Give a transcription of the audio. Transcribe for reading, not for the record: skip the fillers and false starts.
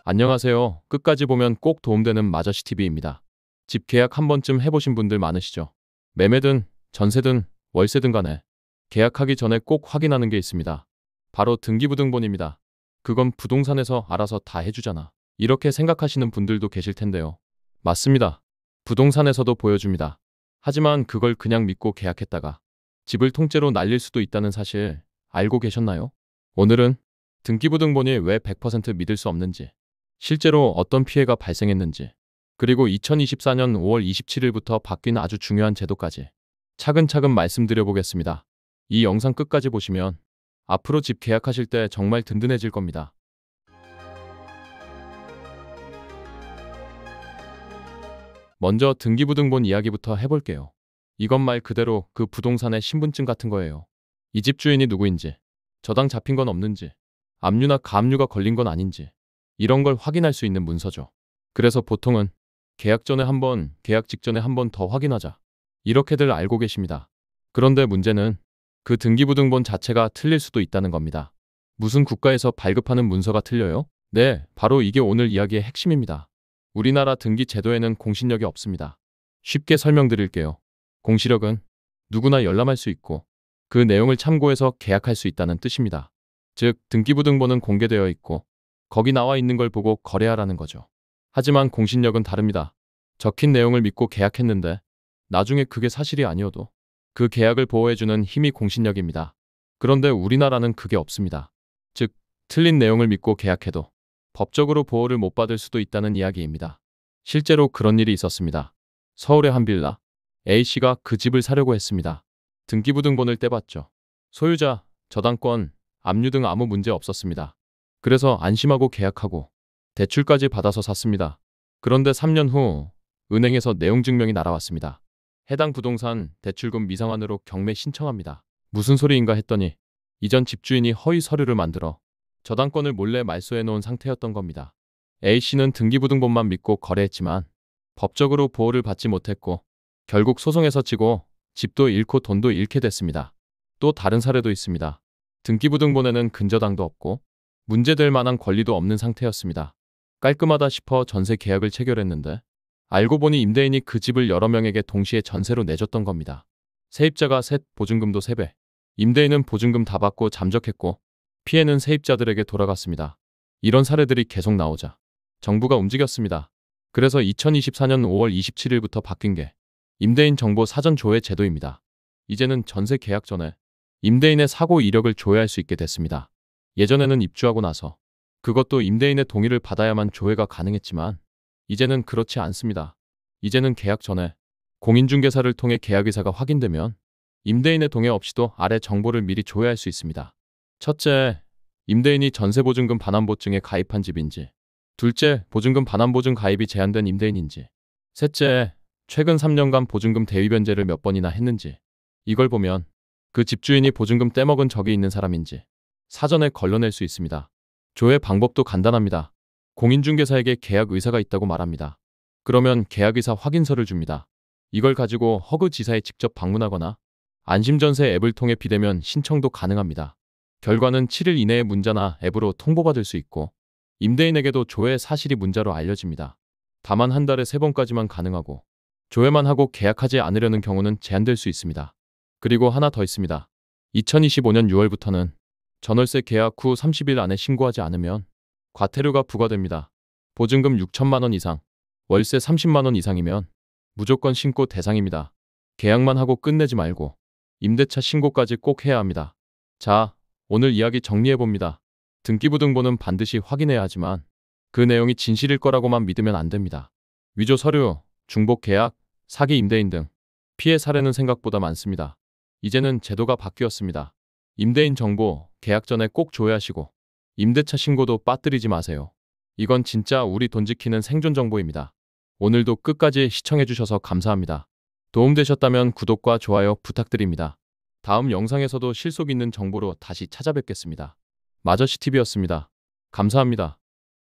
안녕하세요. 끝까지 보면 꼭 도움되는 마저씨TV입니다. 집 계약 한 번쯤 해보신 분들 많으시죠? 매매든 전세든 월세든 간에 계약하기 전에 꼭 확인하는 게 있습니다. 바로 등기부등본입니다. 그건 부동산에서 알아서 다 해주잖아. 이렇게 생각하시는 분들도 계실 텐데요. 맞습니다. 부동산에서도 보여줍니다. 하지만 그걸 그냥 믿고 계약했다가 집을 통째로 날릴 수도 있다는 사실 알고 계셨나요? 오늘은 등기부등본이 왜 100% 믿을 수 없는지, 실제로 어떤 피해가 발생했는지, 그리고 2024년 5월 27일부터 바뀐 아주 중요한 제도까지 차근차근 말씀드려 보겠습니다. 이 영상 끝까지 보시면 앞으로 집 계약하실 때 정말 든든해질 겁니다. 먼저 등기부등본 이야기부터 해볼게요. 이건 말 그대로 그 부동산의 신분증 같은 거예요. 이 집 주인이 누구인지, 저당 잡힌 건 없는지, 압류나 가압류가 걸린 건 아닌지, 이런 걸 확인할 수 있는 문서죠. 그래서 보통은 계약 전에 한 번, 계약 직전에 한 번 더 확인하자, 이렇게들 알고 계십니다. 그런데 문제는 그 등기부등본 자체가 틀릴 수도 있다는 겁니다. 무슨 국가에서 발급하는 문서가 틀려요? 네, 바로 이게 오늘 이야기의 핵심입니다. 우리나라 등기 제도에는 공신력이 없습니다. 쉽게 설명드릴게요. 공시력은 누구나 열람할 수 있고 그 내용을 참고해서 계약할 수 있다는 뜻입니다. 즉, 등기부등본은 공개되어 있고 거기 나와 있는 걸 보고 거래하라는 거죠. 하지만 공신력은 다릅니다. 적힌 내용을 믿고 계약했는데 나중에 그게 사실이 아니어도 그 계약을 보호해주는 힘이 공신력입니다. 그런데 우리나라는 그게 없습니다. 즉, 틀린 내용을 믿고 계약해도 법적으로 보호를 못 받을 수도 있다는 이야기입니다. 실제로 그런 일이 있었습니다. 서울의 한 빌라, A씨가 그 집을 사려고 했습니다. 등기부등본을 떼봤죠. 소유자, 저당권, 압류 등 아무 문제 없었습니다. 그래서 안심하고 계약하고 대출까지 받아서 샀습니다. 그런데 3년 후 은행에서 내용 증명이 날아왔습니다. 해당 부동산 대출금 미상환으로 경매 신청합니다. 무슨 소리인가 했더니 이전 집주인이 허위 서류를 만들어 저당권을 몰래 말소해 놓은 상태였던 겁니다. A씨는 등기부등본만 믿고 거래했지만 법적으로 보호를 받지 못했고 결국 소송에서 지고 집도 잃고 돈도 잃게 됐습니다. 또 다른 사례도 있습니다. 등기부등본에는 근저당도 없고 문제될 만한 권리도 없는 상태였습니다. 깔끔하다 싶어 전세 계약을 체결했는데 알고 보니 임대인이 그 집을 여러 명에게 동시에 전세로 내줬던 겁니다. 세입자가 셋, 보증금도 3배. 임대인은 보증금 다 받고 잠적했고 피해는 세입자들에게 돌아갔습니다. 이런 사례들이 계속 나오자 정부가 움직였습니다. 그래서 2024년 5월 27일부터 바뀐 게 임대인 정보 사전 조회 제도입니다. 이제는 전세 계약 전에 임대인의 사고 이력을 조회할 수 있게 됐습니다. 예전에는 입주하고 나서 그것도 임대인의 동의를 받아야만 조회가 가능했지만 이제는 그렇지 않습니다. 이제는 계약 전에 공인중개사를 통해 계약의사가 확인되면 임대인의 동의 없이도 아래 정보를 미리 조회할 수 있습니다. 첫째, 임대인이 전세보증금 반환보증에 가입한 집인지. 둘째, 보증금 반환보증 가입이 제한된 임대인인지. 셋째, 최근 3년간 보증금 대위 변제를 몇 번이나 했는지. 이걸 보면 그 집주인이 보증금 떼먹은 적이 있는 사람인지 사전에 걸러낼 수 있습니다. 조회 방법도 간단합니다. 공인중개사에게 계약 의사가 있다고 말합니다. 그러면 계약의사 확인서를 줍니다. 이걸 가지고 허그지사에 직접 방문하거나 안심전세 앱을 통해 비대면 신청도 가능합니다. 결과는 7일 이내에 문자나 앱으로 통보받을 수 있고 임대인에게도 조회 사실이 문자로 알려집니다. 다만 한 달에 3번까지만 가능하고 조회만 하고 계약하지 않으려는 경우는 제한될 수 있습니다. 그리고 하나 더 있습니다. 2025년 6월부터는 전월세 계약 후 30일 안에 신고하지 않으면 과태료가 부과됩니다. 보증금 6천만 원 이상, 월세 30만 원 이상이면 무조건 신고 대상입니다. 계약만 하고 끝내지 말고 임대차 신고까지 꼭 해야 합니다. 자, 오늘 이야기 정리해봅니다. 등기부등본은 반드시 확인해야 하지만 그 내용이 진실일 거라고만 믿으면 안 됩니다. 위조 서류, 중복 계약, 사기 임대인 등 피해 사례는 생각보다 많습니다. 이제는 제도가 바뀌었습니다. 임대인 정보, 계약 전에 꼭 조회하시고 임대차 신고도 빠뜨리지 마세요. 이건 진짜 우리 돈 지키는 생존 정보입니다. 오늘도 끝까지 시청해주셔서 감사합니다. 도움되셨다면 구독과 좋아요 부탁드립니다. 다음 영상에서도 실속 있는 정보로 다시 찾아뵙겠습니다. 마저씨TV였습니다. 감사합니다.